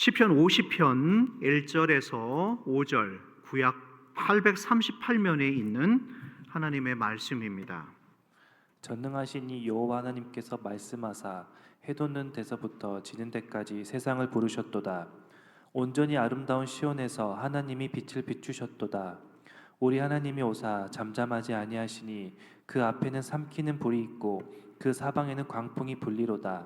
시편 50편 1절에서 5절 구약 838면에 있는 하나님의 말씀입니다. 전능하신 이 여호와 하나님께서 말씀하사 해 돋는 데서부터 지는 데까지 세상을 부르셨도다. 온전히 아름다운 시온에서 하나님이 빛을 비추셨도다. 우리 하나님이 오사 잠잠하지 아니하시니 그 앞에는 삼키는 불이 있고 그 사방에는 광풍이 불리로다.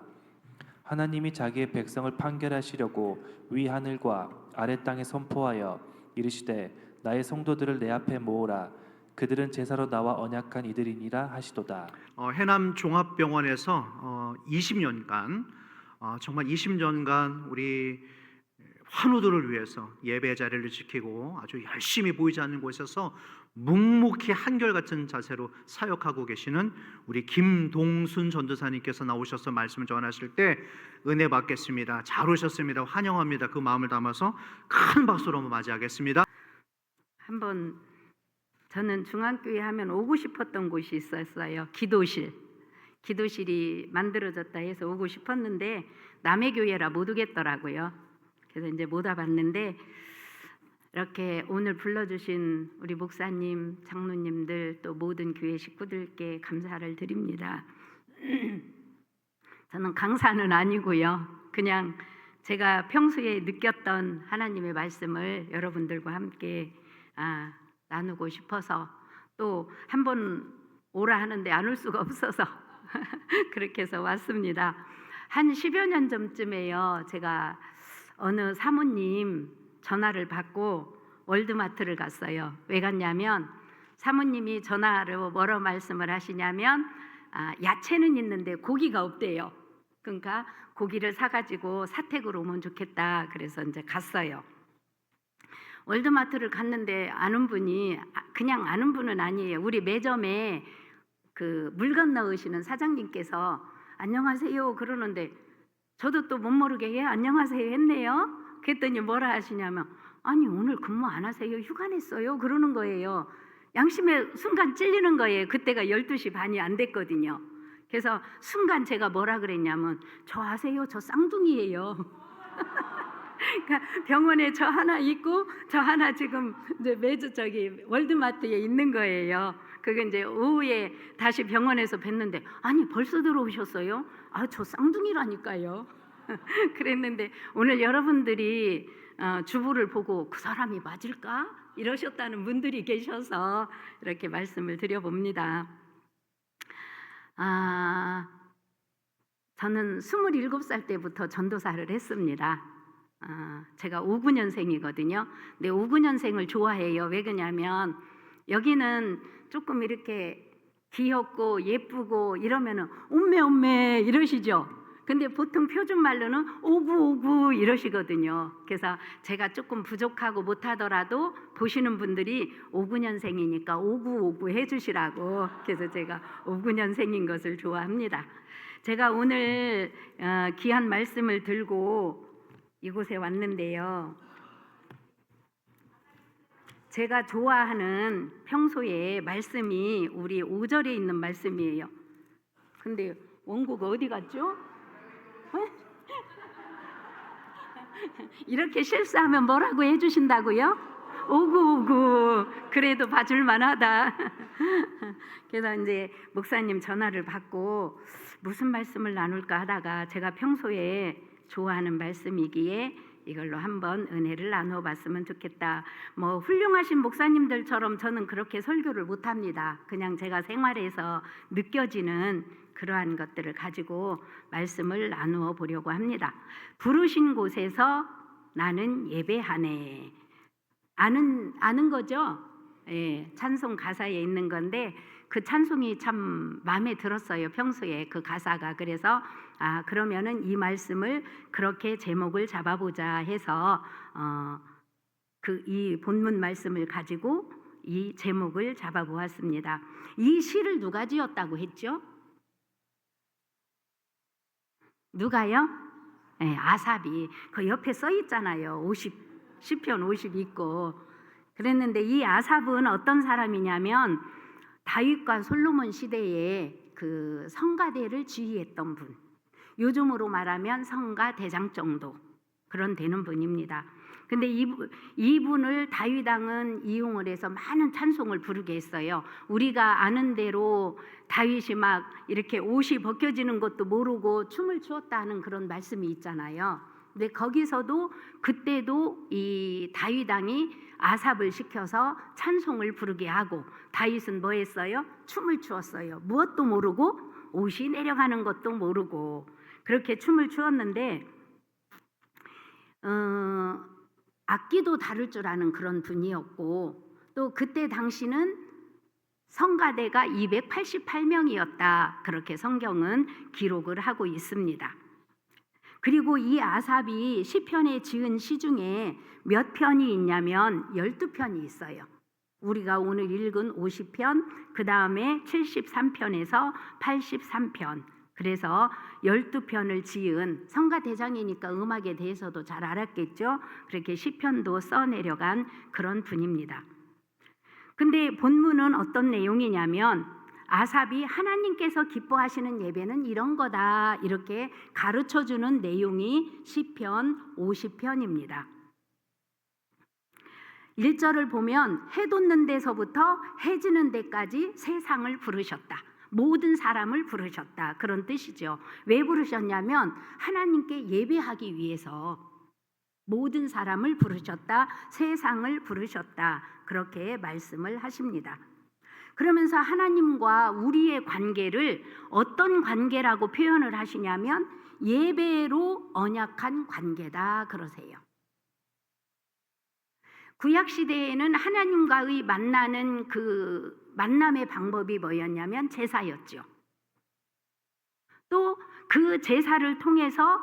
하나님이 자기의 백성을 판결하시려고 위 하늘과 아래 땅에 선포하여 이르시되 나의 성도들을 내 앞에 모으라. 그들은 제사로 나와 언약한 이들이니라 하시도다. 해남 종합병원에서 20년간 정말 20년간 우리 환우들을 위해서 예배 자리를 지키고 아주 열심히 보이지 않는 곳에서 묵묵히 한결같은 자세로 사역하고 계시는 우리 김동순 전도사님께서 나오셔서 말씀을 전하실 때 은혜 받겠습니다. 잘 오셨습니다. 환영합니다. 그 마음을 담아서 큰 박수로 맞이하겠습니다. 한번 저는 중앙교회 하면 오고 싶었던 곳이 있었어요. 기도실이 만들어졌다 해서 오고 싶었는데 남의 교회라 못 오겠더라고요. 그래서 이제 못 와봤는데 이렇게 오늘 불러주신 우리 목사님, 장로님들 또 모든 교회 식구들께 감사를 드립니다. 저는 강사는 아니고요. 그냥 제가 평소에 느꼈던 하나님의 말씀을 여러분들과 함께 나누고 싶어서 또 한 번 오라 하는데 안 올 수가 없어서 그렇게 해서 왔습니다. 한 10여 년 전쯤에요. 제가 어느 사모님 전화를 받고 월드마트를 갔어요. 왜 갔냐면 사모님이 전화로 뭐라 말씀을 하시냐면 야채는 있는데 고기가 없대요. 그러니까 고기를 사가지고 사택으로 오면 좋겠다. 그래서 이제 갔어요. 월드마트를 갔는데 아는 분이 그냥 아는 분은 아니에요. 우리 매점에 그 물건 넣으시는 사장님께서 안녕하세요 그러는데 저도 또 못 모르게 예 안녕하세요 했네요. 그랬더니 뭐라 하시냐면 아니 오늘 근무 안 하세요? 휴가 냈어요? 그러는 거예요. 양심에 순간 찔리는 거예요. 그때가 12시 반이 안 됐거든요. 그래서 순간 제가 뭐라 그랬냐면 저 아세요? 저 쌍둥이에요. 그러니까 병원에 저 하나 있고 저 하나 지금 이제 매주 월드마트에 있는 거예요. 그게 이제 오후에 다시 병원에서 뵀는데 아니 벌써 들어오셨어요? 저 쌍둥이라니까요. 그랬는데 오늘 여러분들이 주부를 보고 그 사람이 맞을까? 이러셨다는 분들이 계셔서 이렇게 말씀을 드려봅니다. 저는 27살 때부터 전도사를 했습니다. 제가 59년생이거든요. 근데 59년생을 좋아해요. 왜 그러냐면 여기는 조금 이렇게 귀엽고 예쁘고 이러면은 엄매 이러시죠. 근데 보통 표준 말로는 오구 이러시거든요. 그래서 제가 조금 부족하고 못하더라도 보시는 분들이 59년생이니까 오구 해주시라고. 그래서 제가 59년생인 것을 좋아합니다. 제가 오늘 귀한 말씀을 들고 이곳에 왔는데요. 제가 좋아하는 평소에 말씀이 우리 5절에 있는 말씀이에요. 근데 원고가 어디 갔죠? 이렇게 실수하면 뭐라고 해주신다고요? 오구 그래도 봐줄만 하다. 그래서 이제 목사님 전화를 받고 무슨 말씀을 나눌까 하다가 제가 평소에 좋아하는 말씀이기에 이걸로 한번 은혜를 나누어 봤으면 좋겠다. 뭐 훌륭하신 목사님들처럼 저는 그렇게 설교를 못합니다. 그냥 제가 생활에서 느껴지는 그러한 것들을 가지고 말씀을 나누어 보려고 합니다. 부르신 곳에서 나는 예배하네. 아는 거죠? 예, 찬송 가사에 있는 건데 그 찬송이 참 마음에 들었어요. 평소에 그 가사가. 그래서 그러면은 이 말씀을 그렇게 제목을 잡아보자 해서 이 본문 말씀을 가지고 이 제목을 잡아보았습니다. 이 시를 누가 지었다고 했죠? 누가요? 네, 아삽이. 그 옆에 써 있잖아요. 시편 50 있고. 그랬는데 이 아삽은 어떤 사람이냐면 다윗과 솔로몬 시대에 그 성가대를 지휘했던 분. 요즘으로 말하면 성가 대장 정도. 그런 되는 분입니다. 근데 이분을 다윗 왕은 이용을 해서 많은 찬송을 부르게 했어요. 우리가 아는 대로 다윗이 막 이렇게 옷이 벗겨지는 것도 모르고 춤을 추었다 하는 그런 말씀이 있잖아요. 근데 거기서도 그때도 이 다윗 왕이 아삽을 시켜서 찬송을 부르게 하고, 다윗은 뭐 했어요? 춤을 추었어요. 무엇도 모르고, 옷이 내려가는 것도 모르고 그렇게 춤을 추었는데 악기도 다룰 줄 아는 그런 분이었고, 또 그때 당시는 성가대가 288명이었다. 그렇게 성경은 기록을 하고 있습니다. 그리고 이 아삽이 시편에 지은 시 중에 몇 편이 있냐면 12편이 있어요. 우리가 오늘 읽은 50편, 그 다음에 73편에서 83편, 그래서 12편을 지은, 성가대장이니까 음악에 대해서도 잘 알았겠죠. 그렇게 시편도 써내려간 그런 분입니다. 근데 본문은 어떤 내용이냐면 아삽이 하나님께서 기뻐하시는 예배는 이런 거다, 이렇게 가르쳐주는 내용이 시편 50편입니다. 1절을 보면 해 돋는 데서부터 해 지는 데까지 세상을 부르셨다. 모든 사람을 부르셨다. 그런 뜻이죠. 왜 부르셨냐면 하나님께 예배하기 위해서 모든 사람을 부르셨다. 세상을 부르셨다. 그렇게 말씀을 하십니다. 그러면서 하나님과 우리의 관계를 어떤 관계라고 표현을 하시냐면 예배로 언약한 관계다 그러세요. 구약 시대에는 하나님과의 만나는 그 만남의 방법이 뭐였냐면 제사였죠. 또 그 제사를 통해서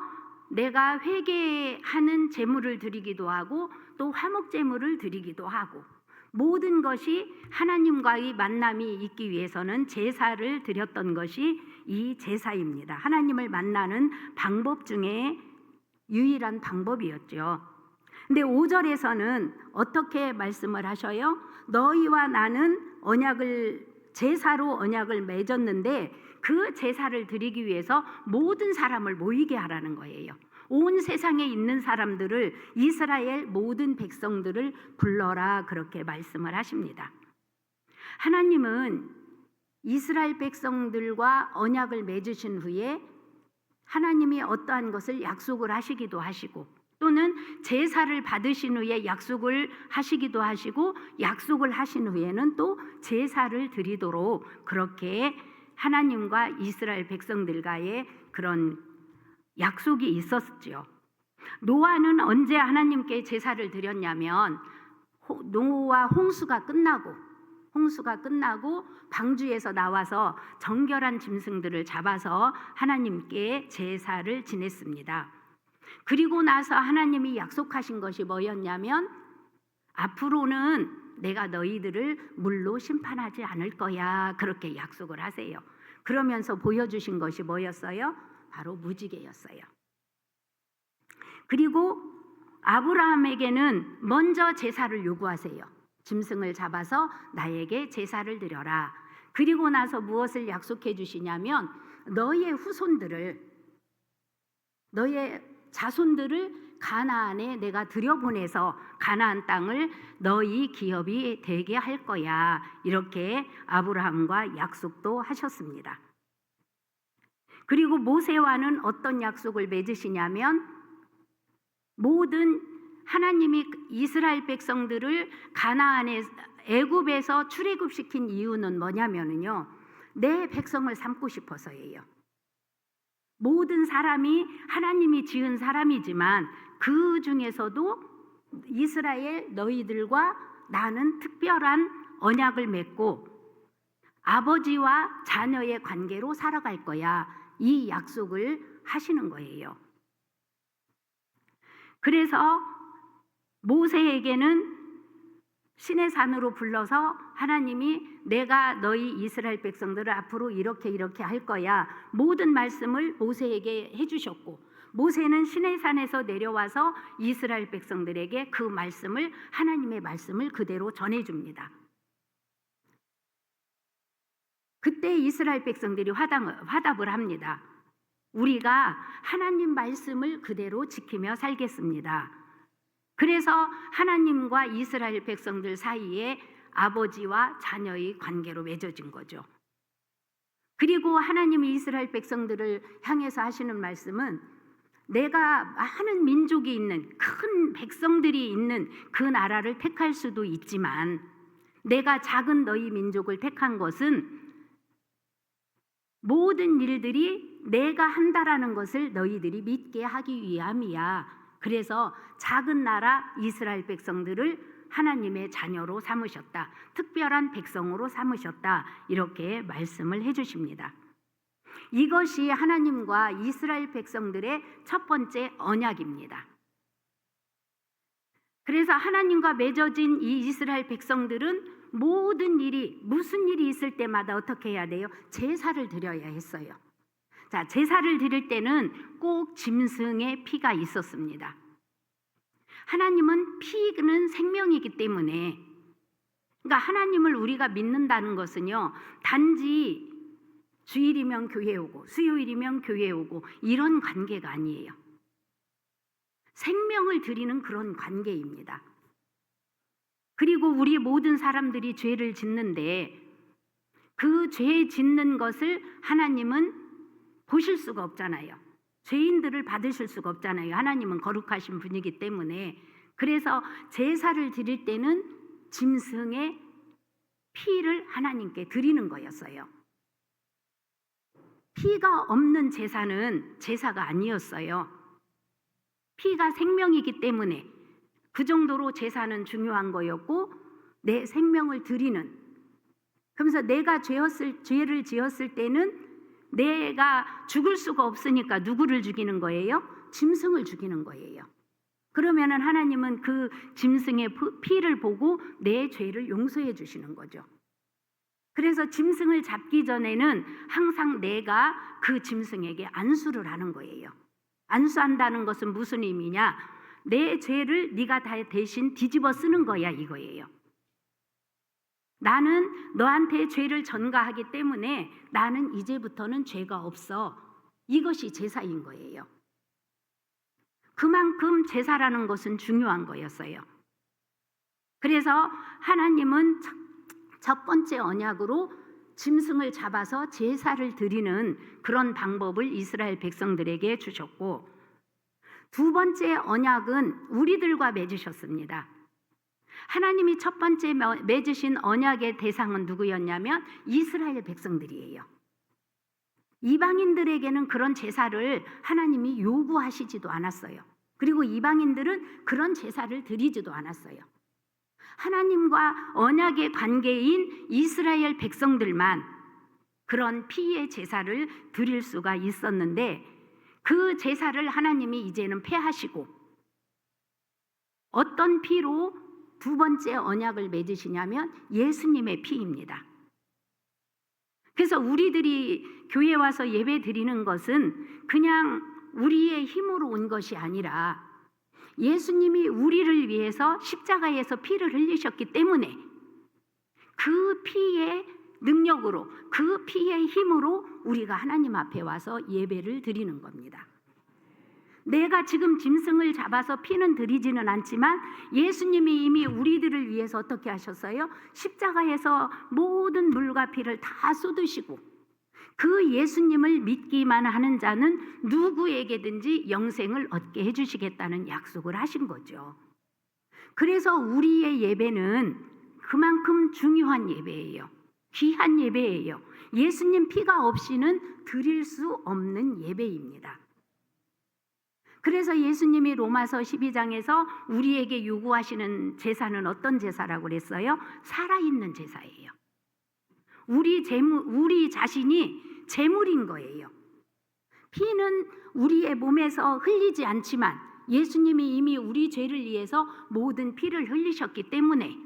내가 회개하는 제물을 드리기도 하고 또 화목 제물을 드리기도 하고, 모든 것이 하나님과의 만남이 있기 위해서는 제사를 드렸던 것이 이 제사입니다. 하나님을 만나는 방법 중에 유일한 방법이었죠. 근데 5절에서는 어떻게 말씀을 하셔요? 너희와 나는 제사로 언약을 맺었는데 그 제사를 드리기 위해서 모든 사람을 모이게 하라는 거예요. 온 세상에 있는 사람들을, 이스라엘 모든 백성들을 불러라, 그렇게 말씀을 하십니다. 하나님은 이스라엘 백성들과 언약을 맺으신 후에 하나님이 어떠한 것을 약속을 하시기도 하시고, 또는 제사를 받으신 후에 약속을 하시기도 하시고, 약속을 하신 후에는 또 제사를 드리도록 그렇게 하나님과 이스라엘 백성들과의 그런 약속이 있었죠. 노아는 언제 하나님께 제사를 드렸냐면 노아 홍수가 끝나고 방주에서 나와서 정결한 짐승들을 잡아서 하나님께 제사를 지냈습니다. 그리고 나서 하나님이 약속하신 것이 뭐였냐면 앞으로는 내가 너희들을 물로 심판하지 않을 거야, 그렇게 약속을 하세요. 그러면서 보여주신 것이 뭐였어요? 바로 무지개였어요. 그리고 아브라함에게는 먼저 제사를 요구하세요. 짐승을 잡아서 나에게 제사를 드려라. 그리고 나서 무엇을 약속해 주시냐면 너의 자손들을 가나안에 내가 들여보내서 가나안 땅을 너희 기업이 되게 할 거야. 이렇게 아브라함과 약속도 하셨습니다. 그리고 모세와는 어떤 약속을 맺으시냐면 모든 하나님이 이스라엘 백성들을 가나안에 애굽에서 출애굽시킨 이유는 뭐냐면요, 내 백성을 삼고 싶어서예요. 모든 사람이 하나님이 지은 사람이지만 그 중에서도 이스라엘 너희들과 나는 특별한 언약을 맺고 아버지와 자녀의 관계로 살아갈 거야, 이 약속을 하시는 거예요. 그래서 모세에게는 시내산으로 불러서 하나님이 내가 너희 이스라엘 백성들을 앞으로 이렇게 할 거야, 모든 말씀을 모세에게 해주셨고, 모세는 시내산에서 내려와서 이스라엘 백성들에게 그 말씀을, 하나님의 말씀을 그대로 전해줍니다. 그때 이스라엘 백성들이 화답을 합니다. 우리가 하나님 말씀을 그대로 지키며 살겠습니다. 그래서 하나님과 이스라엘 백성들 사이에 아버지와 자녀의 관계로 맺어진 거죠. 그리고 하나님이 이스라엘 백성들을 향해서 하시는 말씀은 내가 많은 민족이 있는 큰 백성들이 있는 그 나라를 택할 수도 있지만 내가 작은 너희 민족을 택한 것은 모든 일들이 내가 한다라는 것을 너희들이 믿게 하기 위함이야. 그래서 작은 나라 이스라엘 백성들을 하나님의 자녀로 삼으셨다. 특별한 백성으로 삼으셨다. 이렇게 말씀을 해주십니다. 이것이 하나님과 이스라엘 백성들의 첫 번째 언약입니다. 그래서 하나님과 맺어진 이 이스라엘 백성들은 모든 일이 무슨 일이 있을 때마다 어떻게 해야 돼요? 제사를 드려야 했어요. 자, 제사를 드릴 때는 꼭 짐승의 피가 있었습니다. 하나님은 피는 생명이기 때문에, 그러니까 하나님을 우리가 믿는다는 것은요, 단지 주일이면 교회 오고 수요일이면 교회 오고 이런 관계가 아니에요. 생명을 드리는 그런 관계입니다. 그리고 우리 모든 사람들이 죄를 짓는데 그 죄 짓는 것을 하나님은 보실 수가 없잖아요. 죄인들을 받으실 수가 없잖아요. 하나님은 거룩하신 분이기 때문에. 그래서 제사를 드릴 때는 짐승의 피를 하나님께 드리는 거였어요. 피가 없는 제사는 제사가 아니었어요. 피가 생명이기 때문에 그 정도로 제사는 중요한 거였고, 내 생명을 드리는, 그러면서 내가 죄를 지었을 때는 내가 죽을 수가 없으니까 누구를 죽이는 거예요? 짐승을 죽이는 거예요. 그러면은 하나님은 그 짐승의 피를 보고 내 죄를 용서해 주시는 거죠. 그래서 짐승을 잡기 전에는 항상 내가 그 짐승에게 안수를 하는 거예요. 안수한다는 것은 무슨 의미냐? 내 죄를 네가 다 대신 뒤집어 쓰는 거야, 이거예요. 나는 너한테 죄를 전가하기 때문에 나는 이제부터는 죄가 없어. 이것이 제사인 거예요. 그만큼 제사라는 것은 중요한 거였어요. 그래서 하나님은 첫 번째 언약으로 짐승을 잡아서 제사를 드리는 그런 방법을 이스라엘 백성들에게 주셨고, 두 번째 언약은 우리들과 맺으셨습니다. 하나님이 첫 번째 맺으신 언약의 대상은 누구였냐면 이스라엘 백성들이에요. 이방인들에게는 그런 제사를 하나님이 요구하시지도 않았어요. 그리고 이방인들은 그런 제사를 드리지도 않았어요. 하나님과 언약의 관계인 이스라엘 백성들만 그런 피의 제사를 드릴 수가 있었는데, 그 제사를 하나님이 이제는 폐하시고 어떤 피로 두 번째 언약을 맺으시냐면 예수님의 피입니다. 그래서 우리들이 교회 와서 예배 드리는 것은 그냥 우리의 힘으로 온 것이 아니라 예수님이 우리를 위해서 십자가에서 피를 흘리셨기 때문에 그 피의 능력으로, 그 피의 힘으로 우리가 하나님 앞에 와서 예배를 드리는 겁니다. 내가 지금 짐승을 잡아서 피는 드리지는 않지만 예수님이 이미 우리들을 위해서 어떻게 하셨어요? 십자가에서 모든 물과 피를 다 쏟으시고 그 예수님을 믿기만 하는 자는 누구에게든지 영생을 얻게 해주시겠다는 약속을 하신 거죠. 그래서 우리의 예배는 그만큼 중요한 예배예요. 귀한 예배예요. 예수님 피가 없이는 드릴 수 없는 예배입니다. 그래서 예수님이 로마서 12장에서 우리에게 요구하시는 제사는 어떤 제사라고 그랬어요? 살아있는 제사예요. 우리 자신이 제물인 거예요. 피는 우리의 몸에서 흘리지 않지만 예수님이 이미 우리 죄를 위해서 모든 피를 흘리셨기 때문에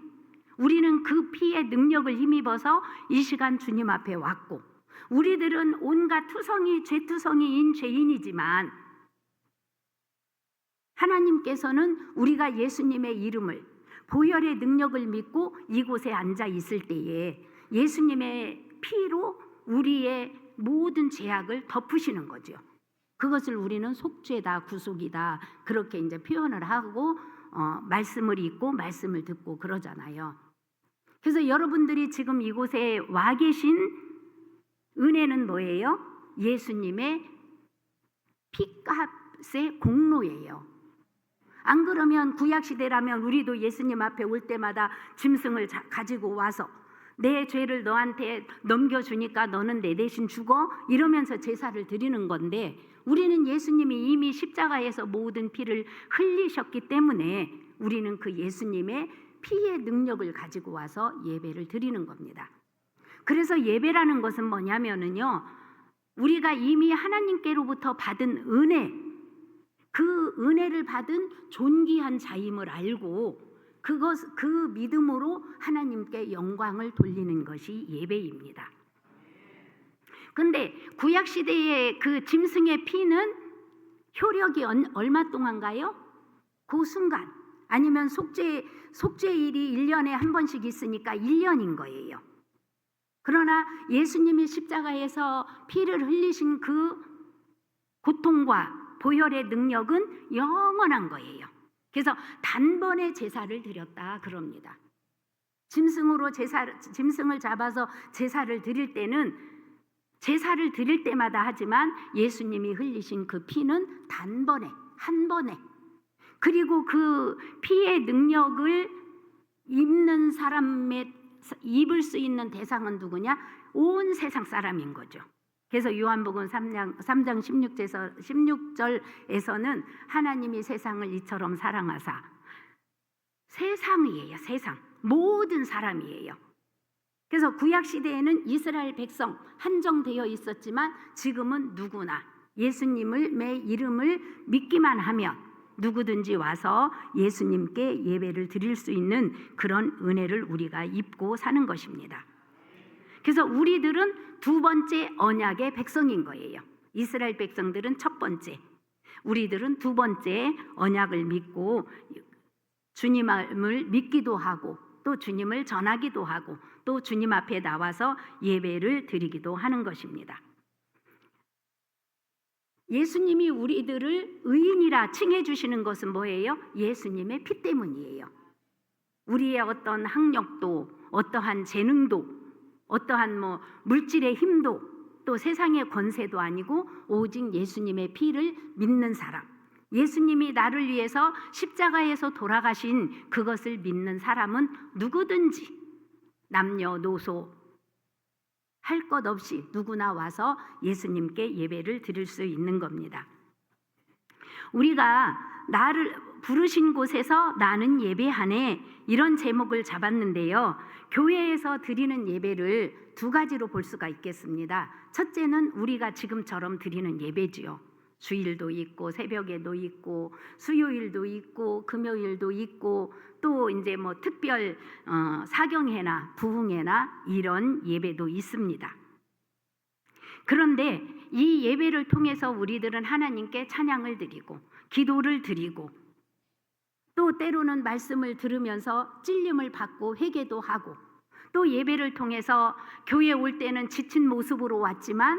우리는 그 피의 능력을 힘입어서 이 시간 주님 앞에 왔고, 우리들은 온갖 죄투성이인 죄인이지만 하나님께서는 우리가 예수님의 이름을, 보혈의 능력을 믿고 이곳에 앉아 있을 때에 예수님의 피로 우리의 모든 죄악을 덮으시는 거죠. 그것을 우리는 속죄다, 구속이다 그렇게 이제 표현을 하고 말씀을 읽고 말씀을 듣고 그러잖아요. 그래서 여러분들이 지금 이곳에 와 계신 은혜는 뭐예요? 예수님의 피값의 공로예요. 안 그러면 구약시대라면 우리도 예수님 앞에 올 때마다 짐승을 가지고 와서 내 죄를 너한테 넘겨주니까 너는 내 대신 죽어 이러면서 제사를 드리는 건데, 우리는 예수님이 이미 십자가에서 모든 피를 흘리셨기 때문에 우리는 그 예수님의 피의 능력을 가지고 와서 예배를 드리는 겁니다. 그래서 예배라는 것은 뭐냐면은요, 우리가 이미 하나님께로부터 받은 은혜, 그 은혜를 받은 존귀한 자임을 알고 그 믿음으로 하나님께 영광을 돌리는 것이 예배입니다. 근데 구약 시대의 그 짐승의 피는 효력이 얼마 동안가요? 그 순간. 아니면 속죄일이 1년에 한 번씩 있으니까 1년인 거예요. 그러나 예수님이 십자가에서 피를 흘리신 그 고통과 보혈의 능력은 영원한 거예요. 그래서 단번에 제사를 드렸다 그럽니다. 짐승을 잡아서 제사를 드릴 때는 제사를 드릴 때마다 하지만 예수님이 흘리신 그 피는 단번에, 한 번에, 그리고 그 피의 능력을 입는 사람의 입을 수 있는 대상은 누구냐? 온 세상 사람인 거죠. 그래서 요한복음 3장 16절에서는 하나님이 세상을 이처럼 사랑하사, 세상이에요. 세상, 모든 사람이에요. 그래서 구약 시대에는 이스라엘 백성 한정되어 있었지만 지금은 누구나 예수님의 이름을 믿기만 하면 누구든지 와서 예수님께 예배를 드릴 수 있는 그런 은혜를 우리가 입고 사는 것입니다. 그래서 우리들은 두 번째 언약의 백성인 거예요. 이스라엘 백성들은 첫 번째, 우리들은 두 번째 언약을 믿고 주님을 믿기도 하고 또 주님을 전하기도 하고 또 주님 앞에 나와서 예배를 드리기도 하는 것입니다. 예수님이 우리들을 의인이라 칭해 주시는 것은 뭐예요? 예수님의 피 때문이에요. 우리의 어떤 학력도, 어떠한 재능도, 어떠한 물질의 힘도, 또 세상의 권세도 아니고 오직 예수님의 피를 믿는 사람, 예수님이 나를 위해서 십자가에서 돌아가신 그것을 믿는 사람은 누구든지 남녀노소 할 것 없이 누구나 와서 예수님께 예배를 드릴 수 있는 겁니다. 우리가 나를 부르신 곳에서 나는 예배하네, 이런 제목을 잡았는데요. 교회에서 드리는 예배를 두 가지로 볼 수가 있겠습니다. 첫째는 우리가 지금처럼 드리는 예배지요. 주일도 있고 새벽에도 있고 수요일도 있고 금요일도 있고 또 이제 특별 사경회나 부흥회나 이런 예배도 있습니다. 그런데 이 예배를 통해서 우리들은 하나님께 찬양을 드리고 기도를 드리고 또 때로는 말씀을 들으면서 찔림을 받고 회개도 하고 또 예배를 통해서 교회 올 때는 지친 모습으로 왔지만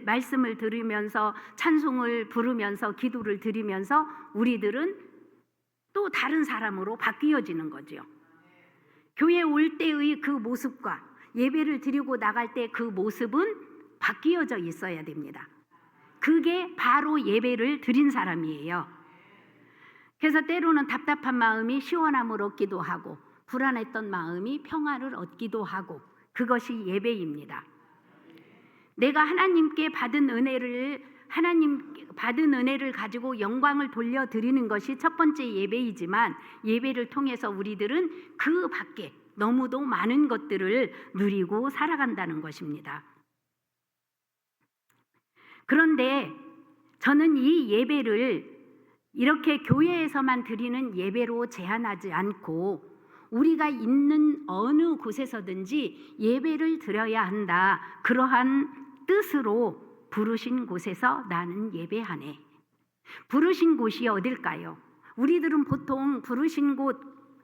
말씀을 들으면서 찬송을 부르면서 기도를 드리면서 우리들은 또 다른 사람으로 바뀌어지는 거죠. 교회 올 때의 그 모습과 예배를 드리고 나갈 때 그 모습은 바뀌어져 있어야 됩니다. 그게 바로 예배를 드린 사람이에요. 그래서 때로는 답답한 마음이 시원함을 얻기도 하고 불안했던 마음이 평화를 얻기도 하고 그것이 예배입니다. 내가 하나님께 받은 은혜를 가지고 영광을 돌려드리는 것이 첫 번째 예배이지만 예배를 통해서 우리들은 그 밖에 너무도 많은 것들을 누리고 살아간다는 것입니다. 그런데 저는 이 예배를 이렇게 교회에서만 드리는 예배로 제한하지 않고 우리가 있는 어느 곳에서든지 예배를 드려야 한다, 그러한 뜻으로 부르신 곳에서 나는 예배하네. 부르신 곳이 어딜까요? 우리들은 보통 부르신 곳,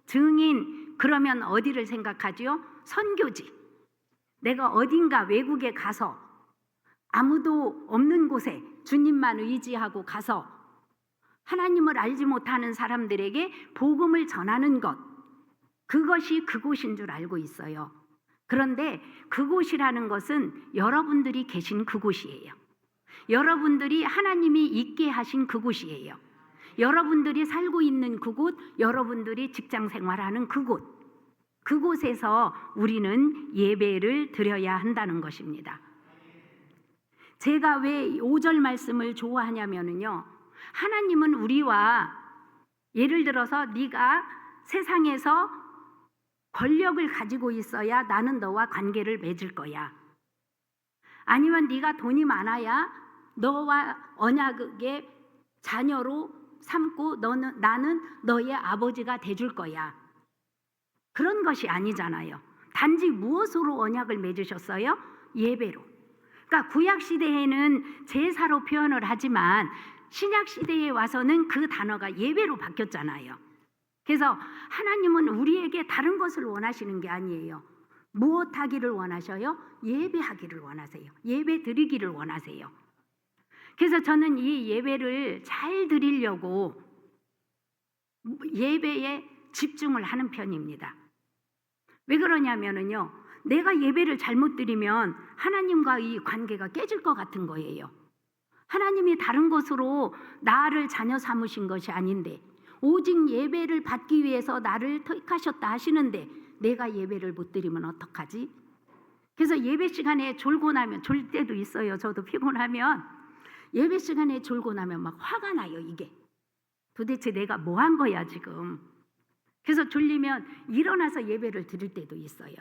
증인, 그러면 어디를 생각하지요? 선교지. 내가 어딘가 외국에 가서 아무도 없는 곳에 주님만 의지하고 가서 하나님을 알지 못하는 사람들에게 복음을 전하는 것, 그것이 그곳인 줄 알고 있어요. 그런데 그곳이라는 것은 여러분들이 계신 그곳이에요. 여러분들이 하나님이 있게 하신 그곳이에요. 여러분들이 살고 있는 그곳, 여러분들이 직장 생활하는 그곳에서 우리는 예배를 드려야 한다는 것입니다. 제가 왜 5절 말씀을 좋아하냐면요, 하나님은 우리와 예를 들어서 네가 세상에서 권력을 가지고 있어야 나는 너와 관계를 맺을 거야. 아니면 네가 돈이 많아야 너와 언약의 자녀로 삼고 나는 너의 아버지가 돼줄 거야. 그런 것이 아니잖아요. 단지 무엇으로 언약을 맺으셨어요? 예배로. 그러니까 구약 시대에는 제사로 표현을 하지만 신약 시대에 와서는 그 단어가 예배로 바뀌었잖아요. 그래서 하나님은 우리에게 다른 것을 원하시는 게 아니에요. 무엇 하기를 원하셔요? 예배하기를 원하세요. 예배 드리기를 원하세요. 그래서 저는 이 예배를 잘 드리려고 예배에 집중을 하는 편입니다. 왜 그러냐면요, 내가 예배를 잘못 드리면 하나님과 이 관계가 깨질 것 같은 거예요. 하나님이 다른 것으로 나를 자녀 삼으신 것이 아닌데 오직 예배를 받기 위해서 나를 택하셨다 하시는데 내가 예배를 못 드리면 어떡하지? 그래서 예배 시간에 졸고 나면, 졸 때도 있어요. 저도 피곤하면 예배 시간에 졸고 나면 막 화가 나요. 이게 도대체 내가 뭐 한 거야 지금. 그래서 졸리면 일어나서 예배를 드릴 때도 있어요.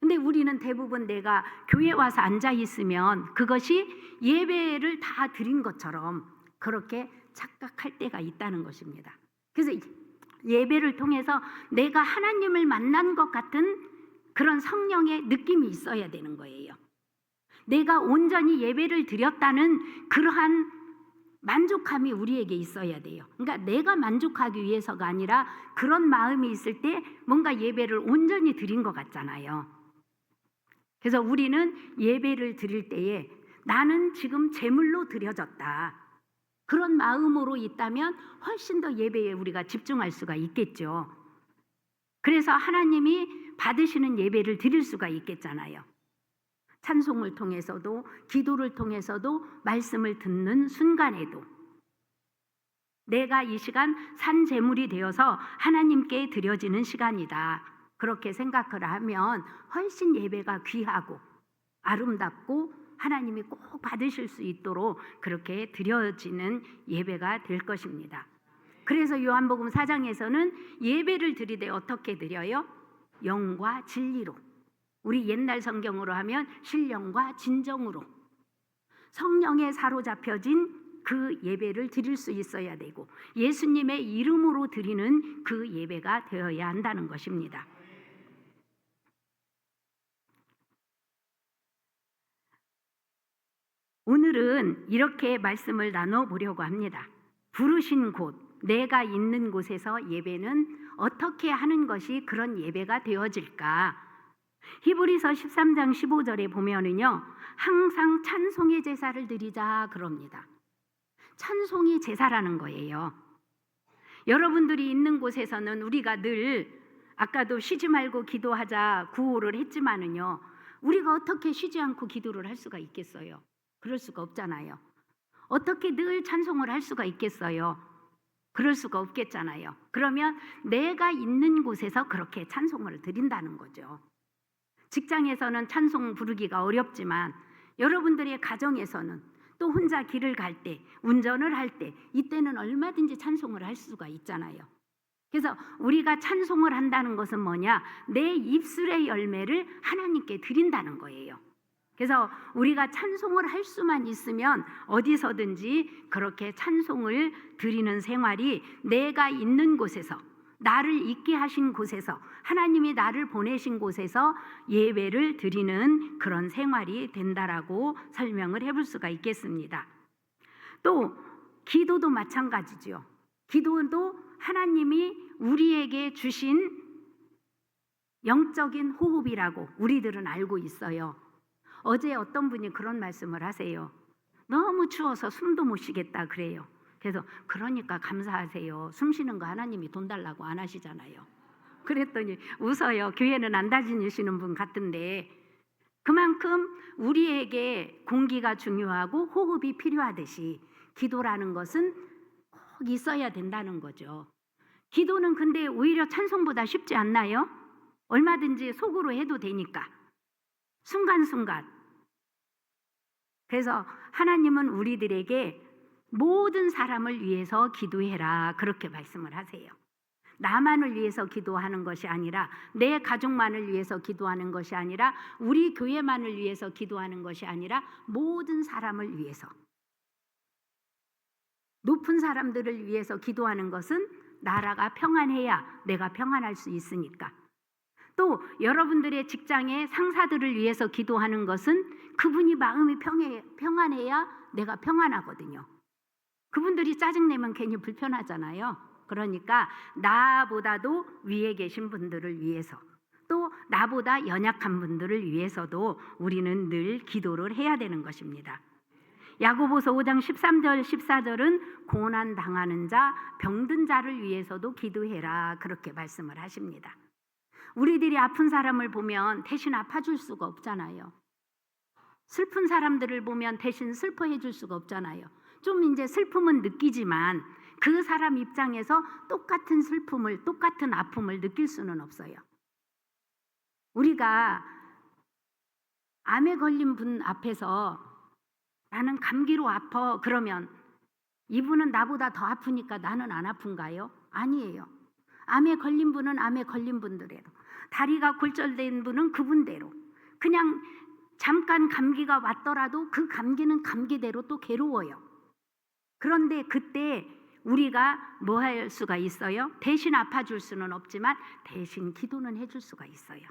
근데 우리는 대부분 내가 교회 와서 앉아 있으면 그것이 예배를 다 드린 것처럼 그렇게 착각할 때가 있다는 것입니다. 그래서 예배를 통해서 내가 하나님을 만난 것 같은 그런 성령의 느낌이 있어야 되는 거예요. 내가 온전히 예배를 드렸다는 그러한 만족함이 우리에게 있어야 돼요. 그러니까 내가 만족하기 위해서가 아니라 그런 마음이 있을 때 뭔가 예배를 온전히 드린 것 같잖아요. 그래서 우리는 예배를 드릴 때에 나는 지금 제물로 드려졌다, 그런 마음으로 있다면 훨씬 더 예배에 우리가 집중할 수가 있겠죠. 그래서 하나님이 받으시는 예배를 드릴 수가 있겠잖아요. 찬송을 통해서도, 기도를 통해서도, 말씀을 듣는 순간에도 내가 이 시간 산 제물이 되어서 하나님께 드려지는 시간이다, 그렇게 생각을 하면 훨씬 예배가 귀하고 아름답고 하나님이 꼭 받으실 수 있도록 그렇게 드려지는 예배가 될 것입니다. 그래서 요한복음 4장에서는 예배를 드리되 어떻게 드려요? 영과 진리로. 우리 옛날 성경으로 하면 신령과 진정으로 성령에 사로잡혀진 그 예배를 드릴 수 있어야 되고 예수님의 이름으로 드리는 그 예배가 되어야 한다는 것입니다. 오늘은 이렇게 말씀을 나눠보려고 합니다. 부르신 곳, 내가 있는 곳에서 예배는 어떻게 하는 것이 그런 예배가 되어질까? 히브리서 13장 15절에 보면은요, 항상 찬송의 제사를 드리자 그럽니다. 찬송이 제사라는 거예요. 여러분들이 있는 곳에서는 우리가 늘 아까도 쉬지 말고 기도하자 구호를 했지만은요, 우리가 어떻게 쉬지 않고 기도를 할 수가 있겠어요? 그럴 수가 없잖아요. 어떻게 늘 찬송을 할 수가 있겠어요? 그럴 수가 없겠잖아요. 그러면 내가 있는 곳에서 그렇게 찬송을 드린다는 거죠. 직장에서는 찬송 부르기가 어렵지만 여러분들의 가정에서는 또 혼자 길을 갈 때, 운전을 할 때, 이때는 얼마든지 찬송을 할 수가 있잖아요. 그래서 우리가 찬송을 한다는 것은 뭐냐? 내 입술의 열매를 하나님께 드린다는 거예요. 그래서 우리가 찬송을 할 수만 있으면 어디서든지 그렇게 찬송을 드리는 생활이 내가 있는 곳에서, 나를 있게 하신 곳에서, 하나님이 나를 보내신 곳에서 예배를 드리는 그런 생활이 된다라고 설명을 해볼 수가 있겠습니다. 또 기도도 마찬가지죠. 기도도 하나님이 우리에게 주신 영적인 호흡이라고 우리들은 알고 있어요. 어제 어떤 분이 그런 말씀을 하세요. 너무 추워서 숨도 못 쉬겠다 그래요. 그래서 그러니까 감사하세요. 숨 쉬는 거 하나님이 돈 달라고 안 하시잖아요. 그랬더니 웃어요. 교회는 안 다니시는 분 같은데 그만큼 우리에게 공기가 중요하고 호흡이 필요하듯이 기도라는 것은 꼭 있어야 된다는 거죠. 기도는 근데 오히려 찬송보다 쉽지 않나요? 얼마든지 속으로 해도 되니까 순간순간. 그래서 하나님은 우리들에게 모든 사람을 위해서 기도해라 그렇게 말씀을 하세요. 나만을 위해서 기도하는 것이 아니라 내 가족만을 위해서 기도하는 것이 아니라 우리 교회만을 위해서 기도하는 것이 아니라 모든 사람을 위해서, 높은 사람들을 위해서 기도하는 것은 나라가 평안해야 내가 평안할 수 있으니까. 또 여러분들의 직장의 상사들을 위해서 기도하는 것은 그분이 마음이 평안해야 내가 평안하거든요. 그분들이 짜증내면 괜히 불편하잖아요. 그러니까 나보다도 위에 계신 분들을 위해서, 또 나보다 연약한 분들을 위해서도 우리는 늘 기도를 해야 되는 것입니다. 야고보서 5장 13절 14절은 고난 당하는 자, 병든 자를 위해서도 기도해라 그렇게 말씀을 하십니다. 우리들이 아픈 사람을 보면 대신 아파줄 수가 없잖아요. 슬픈 사람들을 보면 대신 슬퍼해 줄 수가 없잖아요. 좀 이제 슬픔은 느끼지만 그 사람 입장에서 똑같은 슬픔을, 똑같은 아픔을 느낄 수는 없어요. 우리가 암에 걸린 분 앞에서 나는 감기로 아파 그러면 이분은 나보다 더 아프니까 나는 안 아픈가요? 아니에요. 암에 걸린 분은 암에 걸린 분대로, 다리가 골절된 분은 그분대로, 그냥 잠깐 감기가 왔더라도 그 감기는 감기대로 또 괴로워요. 그런데 그때 우리가 뭐 할 수가 있어요? 대신 아파줄 수는 없지만 대신 기도는 해줄 수가 있어요.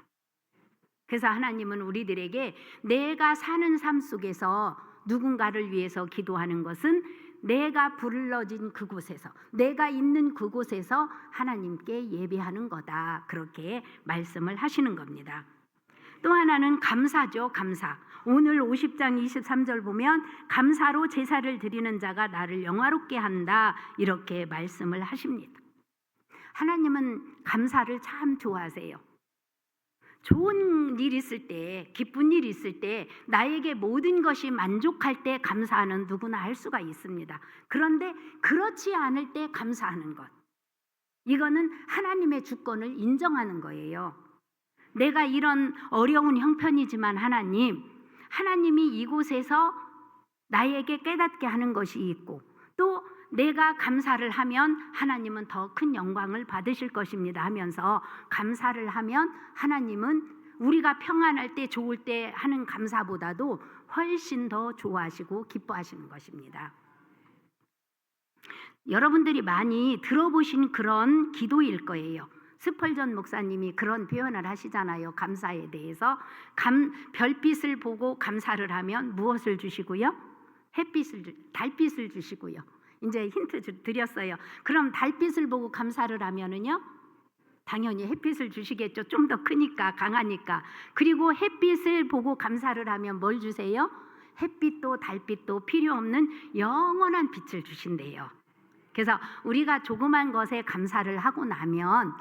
그래서 하나님은 우리들에게 내가 사는 삶 속에서 누군가를 위해서 기도하는 것은 내가 불러진 그곳에서, 내가 있는 그곳에서 하나님께 예배하는 거다 그렇게 말씀을 하시는 겁니다. 또 하나는 감사죠. 감사. 오늘 50장 23절 보면 감사로 제사를 드리는 자가 나를 영화롭게 한다 이렇게 말씀을 하십니다. 하나님은 감사를 참 좋아하세요. 좋은 일 있을 때, 기쁜 일 있을 때, 나에게 모든 것이 만족할 때 감사하는 누구나 할 수가 있습니다. 그런데 그렇지 않을 때 감사하는 것, 이거는 하나님의 주권을 인정하는 거예요. 내가 이런 어려운 형편이지만 하나님이 이곳에서 나에게 깨닫게 하는 것이 있고, 또 내가 감사를 하면 하나님은 더 큰 영광을 받으실 것입니다 하면서 감사를 하면 하나님은 우리가 평안할 때, 좋을 때 하는 감사보다도 훨씬 더 좋아하시고 기뻐하시는 것입니다. 여러분들이 많이 들어보신 그런 기도일 거예요. 스펄전 목사님이 그런 표현을 하시잖아요. 감사에 대해서 별빛을 보고 감사를 하면 무엇을 주시고요? 달빛을 주시고요. 이제 힌트 드렸어요. 그럼 달빛을 보고 감사를 하면은요, 당연히 햇빛을 주시겠죠. 좀 더 크니까, 강하니까. 그리고 햇빛을 보고 감사를 하면 뭘 주세요? 햇빛도 달빛도 필요 없는 영원한 빛을 주신대요. 그래서 우리가 조그만 것에 감사를 하고 나면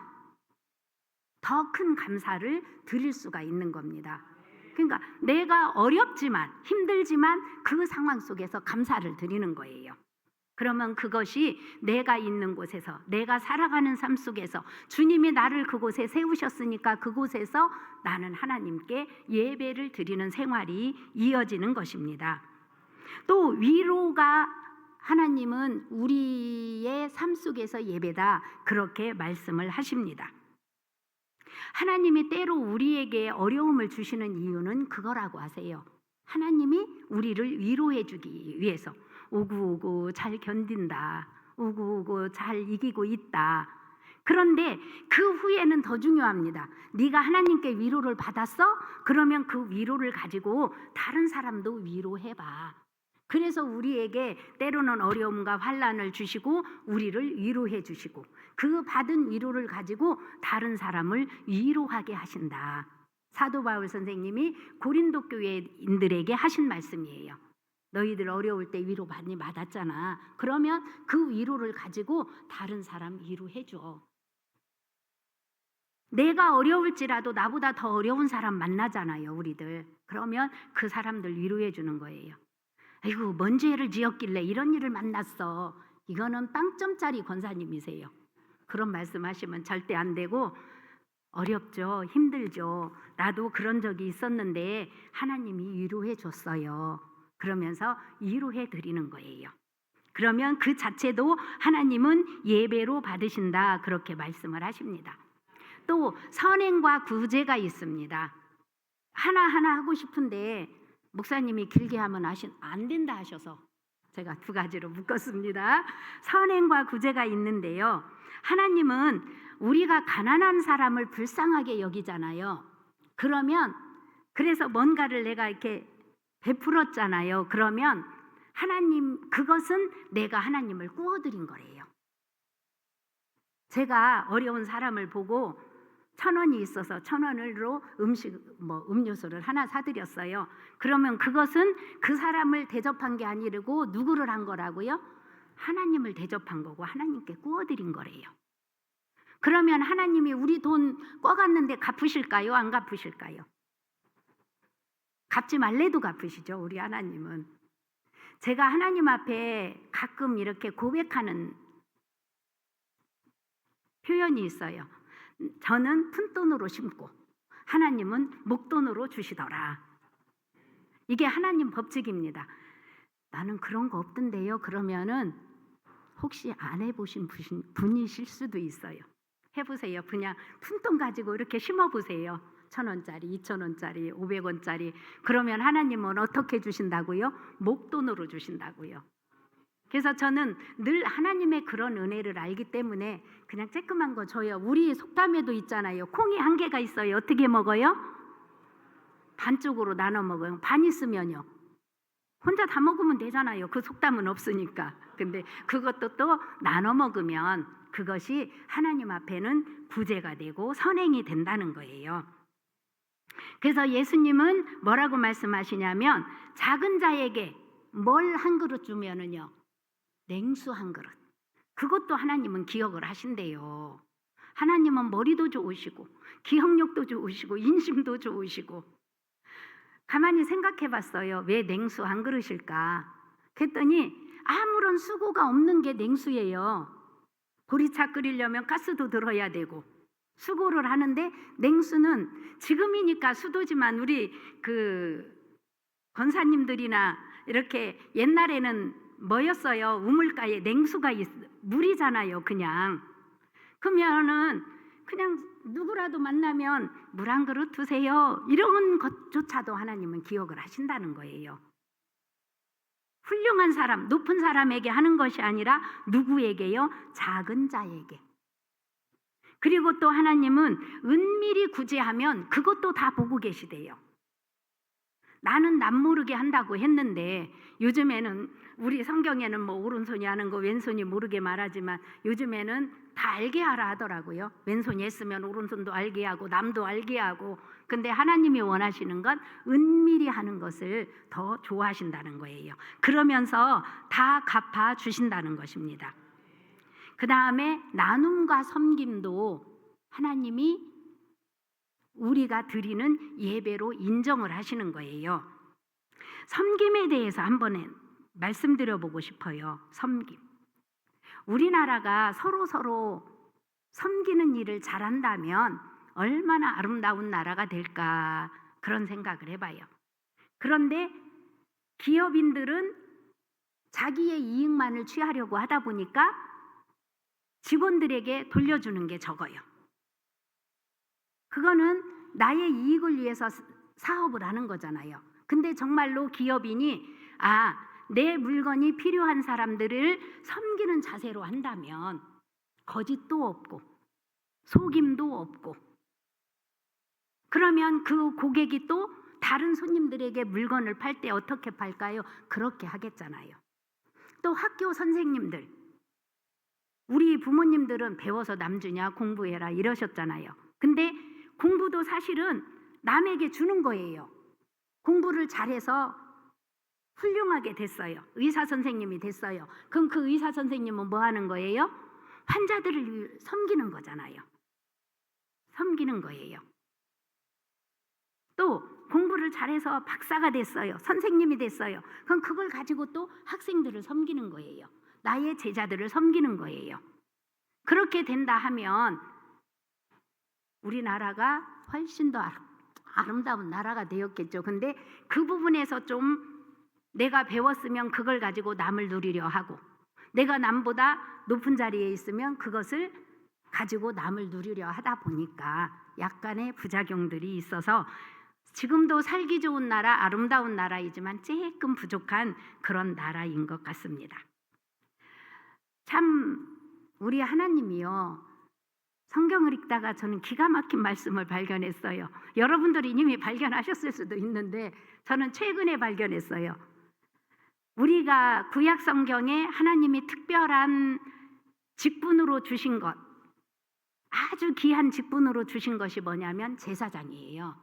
더 큰 감사를 드릴 수가 있는 겁니다. 그러니까 내가 어렵지만 힘들지만 그 상황 속에서 감사를 드리는 거예요. 그러면 그것이 내가 있는 곳에서, 내가 살아가는 삶 속에서 주님이 나를 그곳에 세우셨으니까 그곳에서 나는 하나님께 예배를 드리는 생활이 이어지는 것입니다. 또 위로가 하나님은 우리의 삶 속에서 예배다 그렇게 말씀을 하십니다. 하나님이 때로 우리에게 어려움을 주시는 이유는 그거라고 하세요. 하나님이 우리를 위로해 주기 위해서. 오구오구 잘 견딘다, 오구오구 잘 이기고 있다. 그런데 그 후에는 더 중요합니다. 네가 하나님께 위로를 받았어? 그러면 그 위로를 가지고 다른 사람도 위로해봐. 그래서 우리에게 때로는 어려움과 환난을 주시고 우리를 위로해 주시고, 그 받은 위로를 가지고 다른 사람을 위로하게 하신다. 사도 바울 선생님이 고린도 교회인들에게 하신 말씀이에요. 너희들 어려울 때 위로 많이 받았잖아. 그러면 그 위로를 가지고 다른 사람 위로해 줘. 내가 어려울지라도 나보다 더 어려운 사람 만나잖아요, 우리들. 그러면 그 사람들 위로해 주는 거예요. 아이고, 뭔 죄를 지었길래 이런 일을 만났어. 이거는 빵점짜리 권사님이세요. 그런 말씀하시면 절대 안 되고, 어렵죠, 힘들죠. 나도 그런 적이 있었는데 하나님이 위로해 줬어요. 그러면서 위로해 드리는 거예요. 그러면 그 자체도 하나님은 예배로 받으신다, 그렇게 말씀을 하십니다. 또 선행과 구제가 있습니다. 하나하나 하고 싶은데 목사님이 길게 하면 안 된다 하셔서 제가 두 가지로 묶었습니다. 선행과 구제가 있는데요, 하나님은 우리가 가난한 사람을 불쌍하게 여기잖아요. 그러면 그래서 뭔가를 내가 이렇게 베풀었잖아요. 그러면 하나님, 그것은 내가 하나님을 꾸어드린 거래요. 제가 어려운 사람을 보고 1,000원이 있어서 1,000원으로 음료수를 하나 사드렸어요. 그러면 그것은 그 사람을 대접한 게 아니고 누구를 한 거라고요? 하나님을 대접한 거고 하나님께 꾸어드린 거래요. 그러면 하나님이 우리 돈 꿔갔는데 갚으실까요? 안 갚으실까요? 갚지 말래도 갚으시죠, 우리 하나님은. 제가 하나님 앞에 가끔 이렇게 고백하는 표현이 있어요. 저는 푼돈으로 심고 하나님은 목돈으로 주시더라. 이게 하나님 법칙입니다. 나는 그런 거 없던데요. 그러면은 혹시 안 해보신 분이실 수도 있어요. 해보세요. 그냥 푼돈 가지고 이렇게 심어보세요. 1,000원짜리, 2,000원짜리, 500원짜리. 그러면 하나님은 어떻게 주신다고요? 목돈으로 주신다고요. 그래서 저는 늘 하나님의 그런 은혜를 알기 때문에 그냥 쬐끄만 거 줘요. 우리 속담에도 있잖아요. 콩이 한 개가 있어요. 어떻게 먹어요? 반쪽으로 나눠 먹어요. 반 있으면요, 혼자 다 먹으면 되잖아요. 그 속담은 없으니까. 근데 그것도 또 나눠 먹으면 그것이 하나님 앞에는 구제가 되고 선행이 된다는 거예요. 그래서 예수님은 뭐라고 말씀하시냐면, 작은 자에게 뭘 한 그릇 주면은요, 냉수 한 그릇. 그것도 하나님은 기억을 하신대요. 하나님은 머리도 좋으시고 기억력도 좋으시고 인심도 좋으시고. 가만히 생각해 봤어요. 왜 냉수 한 그릇일까? 그랬더니 아무런 수고가 없는 게 냉수예요. 보리차 끓이려면 가스도 들어야 되고 수고를 하는데, 냉수는 지금이니까 수도지만 우리 그 권사님들이나 이렇게 옛날에는 뭐였어요? 우물가에 냉수가 물이잖아요. 그냥. 그러면은 그냥 누구라도 만나면 물 한 그릇 드세요, 이런 것조차도 하나님은 기억을 하신다는 거예요. 훌륭한 사람, 높은 사람에게 하는 것이 아니라 누구에게요? 작은 자에게. 그리고 또 하나님은 은밀히 구제하면 그것도 다 보고 계시대요. 나는 남 모르게 한다고 했는데, 요즘에는 우리 성경에는 뭐 오른손이 하는 거 왼손이 모르게 말하지만 요즘에는 다 알게 하라 하더라고요. 왼손이 했으면 오른손도 알게 하고 남도 알게 하고. 근데 하나님이 원하시는 건 은밀히 하는 것을 더 좋아하신다는 거예요. 그러면서 다 갚아 주신다는 것입니다. 그 다음에 나눔과 섬김도 하나님이 우리가 드리는 예배로 인정을 하시는 거예요. 섬김에 대해서 한번 말씀드려보고 싶어요. 섬김. 우리나라가 서로 섬기는 일을 잘한다면 얼마나 아름다운 나라가 될까, 그런 생각을 해봐요. 그런데 기업인들은 자기의 이익만을 취하려고 하다 보니까 직원들에게 돌려주는 게 적어요. 그거는 나의 이익을 위해서 사업을 하는 거잖아요. 근데 정말로 기업인이 내 물건이 필요한 사람들을 섬기는 자세로 한다면 거짓도 없고 속임도 없고, 그러면 그 고객이 또 다른 손님들에게 물건을 팔 때 어떻게 팔까요? 그렇게 하겠잖아요. 또 학교 선생님들, 우리 부모님들은 배워서 남 주냐, 공부해라 이러셨잖아요. 근데 공부도 사실은 남에게 주는 거예요. 공부를 잘해서 훌륭하게 됐어요. 의사 선생님이 됐어요. 그럼 그 의사 선생님은 뭐 하는 거예요? 환자들을 섬기는 거잖아요. 섬기는 거예요. 또 공부를 잘해서 박사가 됐어요. 선생님이 됐어요. 그럼 그걸 가지고 또 학생들을 섬기는 거예요. 나의 제자들을 섬기는 거예요. 그렇게 된다 하면 우리나라가 훨씬 더 아름다운 나라가 되었겠죠. 근데 그 부분에서 좀 내가 배웠으면 그걸 가지고 남을 누리려 하고, 내가 남보다 높은 자리에 있으면 그것을 가지고 남을 누리려 하다 보니까 약간의 부작용들이 있어서 지금도 살기 좋은 나라, 아름다운 나라이지만 조금 부족한 그런 나라인 것 같습니다. 참 우리 하나님이요, 성경을 읽다가 저는 기가 막힌 말씀을 발견했어요. 여러분들이 이미 발견하셨을 수도 있는데 저는 최근에 발견했어요. 우리가 구약 성경에 하나님이 특별한 직분으로 주신 것, 아주 귀한 직분으로 주신 것이 뭐냐면 제사장이에요.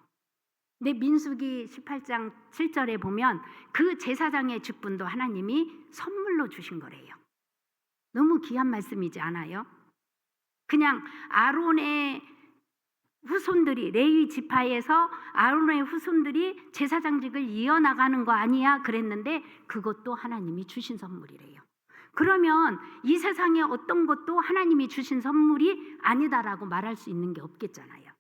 근데 민수기 18장 7절에 보면 그 제사장의 직분도 하나님이 선물로 주신 거래요. 너무 귀한 말씀이지 않아요? 그냥 아론의 후손들이, 레위 지파에서 아론의 후손들이 제사장직을 이어나가는 거 아니야 그랬는데 그것도 하나님이 주신 선물이래요. 그러면 이 세상에 어떤 것도 하나님이 주신 선물이 아니다라고 말할 수 있는 게 없겠잖아요.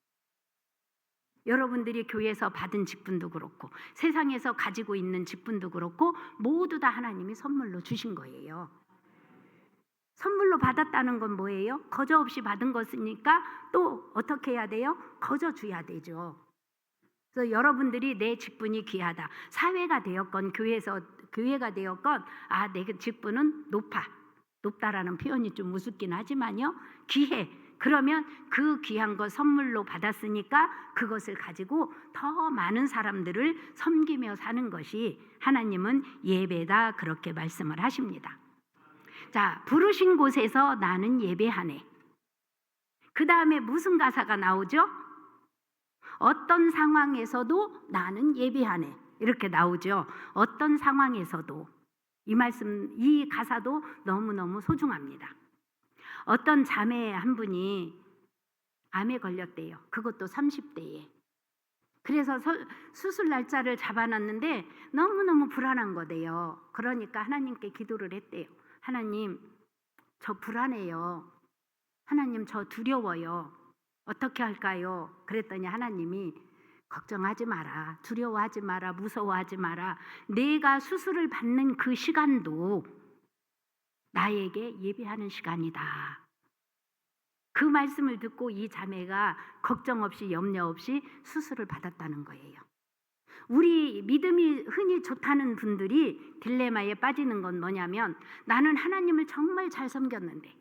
여러분들이 교회에서 받은 직분도 그렇고 세상에서 가지고 있는 직분도 그렇고 모두 다 하나님이 선물로 주신 거예요. 선물로 받았다는 건 뭐예요? 거저 없이 받은 것이니까 또 어떻게 해야 돼요? 거저 줘야 되죠. 그래서 여러분들이 내 직분이 귀하다. 사회가 되었건 교회가 되었건 내 직분은 높다라는 표현이 좀 우습긴 하지만요. 귀해. 그러면 그 귀한 것 선물로 받았으니까 그것을 가지고 더 많은 사람들을 섬기며 사는 것이 하나님은 예배다 그렇게 말씀을 하십니다. 자, 부르신 곳에서 나는 예배하네. 그 다음에 무슨 가사가 나오죠? 어떤 상황에서도 나는 예배하네. 이렇게 나오죠. 어떤 상황에서도. 이 가사도 너무너무 소중합니다. 어떤 자매 한 분이 암에 걸렸대요. 그것도 30대에. 그래서 수술 날짜를 잡아놨는데 너무너무 불안한 거대요. 그러니까 하나님께 기도를 했대요. 하나님, 저 불안해요. 하나님, 저 두려워요. 어떻게 할까요? 그랬더니 하나님이 걱정하지 마라. 두려워하지 마라. 무서워하지 마라. 내가 수술을 받는 그 시간도 나에게 예배하는 시간이다. 그 말씀을 듣고 이 자매가 걱정 없이 염려 없이 수술을 받았다는 거예요. 우리 믿음이 흔히 좋다는 분들이 딜레마에 빠지는 건 뭐냐면 나는 하나님을 정말 잘 섬겼는데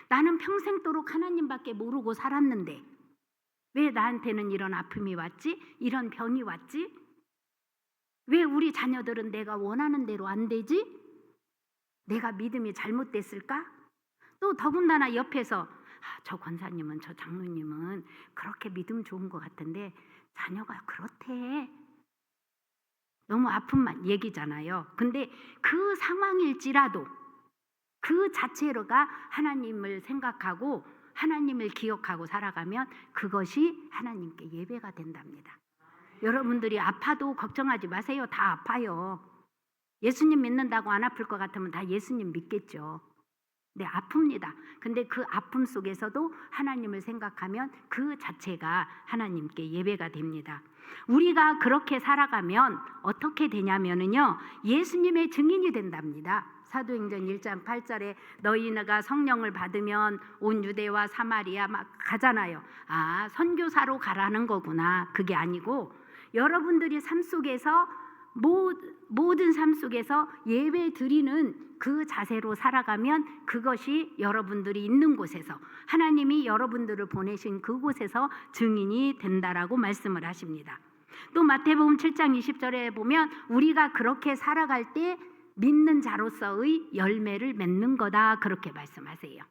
나는 평생도록 하나님밖에 모르고 살았는데 왜 나한테는 이런 아픔이 왔지? 이런 병이 왔지? 왜 우리 자녀들은 내가 원하는 대로 안 되지? 내가 믿음이 잘못됐을까? 또 더군다나 옆에서 저 권사님은 저 장로님은 그렇게 믿음 좋은 것 같은데 자녀가 그렇대. 너무 아픈 얘기잖아요. 근데 그 상황일지라도 그 자체로가 하나님을 생각하고 하나님을 기억하고 살아가면 그것이 하나님께 예배가 된답니다. 여러분들이 아파도 걱정하지 마세요. 다 아파요. 예수님 믿는다고 안 아플 것 같으면 다 예수님 믿겠죠. 네, 아픕니다. 근데 그 아픔 속에서도 하나님을 생각하면 그 자체가 하나님께 예배가 됩니다. 우리가 그렇게 살아가면 어떻게 되냐면요, 예수님의 증인이 된답니다. 사도행전 1장 8절에 너희가 성령을 받으면 온 유대와 사마리아 막 가잖아요. 선교사로 가라는 거구나. 그게 아니고 여러분들이 삶 속에서 모든 삶 속에서 예배 드리는 그 자세로 살아가면 그것이 여러분들이 있는 곳에서 하나님이 여러분들을 보내신 그곳에서 증인이 된다라고 말씀을 하십니다. 또 마태복음 7장 20절에 보면 우리가 그렇게 살아갈 때 믿는 자로서의 열매를 맺는 거다 그렇게 말씀하세요.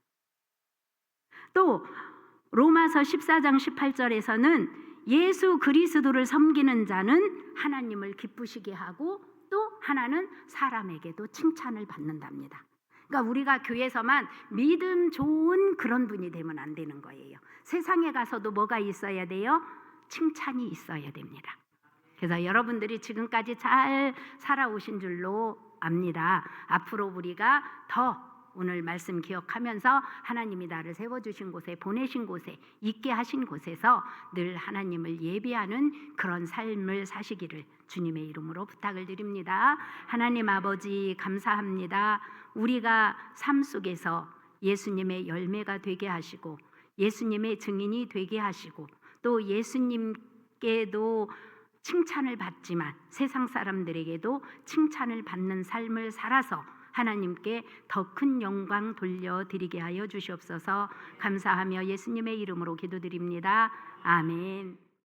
또 로마서 14장 18절에서는 예수 그리스도를 섬기는 자는 하나님을 기쁘시게 하고 또 하나는 사람에게도 칭찬을 받는답니다. 그러니까 우리가 교회에서만 믿음 좋은 그런 분이 되면 안 되는 거예요. 세상에 가서도 뭐가 있어야 돼요? 칭찬이 있어야 됩니다. 그래서 여러분들이 지금까지 잘 살아오신 줄로 압니다. 앞으로 우리가 더 오늘 말씀 기억하면서 하나님이 나를 세워주신 곳에, 보내신 곳에, 있게 하신 곳에서 늘 하나님을 예배하는 그런 삶을 사시기를 주님의 이름으로 부탁을 드립니다. 하나님 아버지 감사합니다. 우리가 삶 속에서 예수님의 열매가 되게 하시고 예수님의 증인이 되게 하시고 또 예수님께도 칭찬을 받지만 세상 사람들에게도 칭찬을 받는 삶을 살아서 하나님께 더 큰 영광 돌려드리게 하여 주시옵소서. 감사하며 예수님의 이름으로 기도드립니다. 아멘.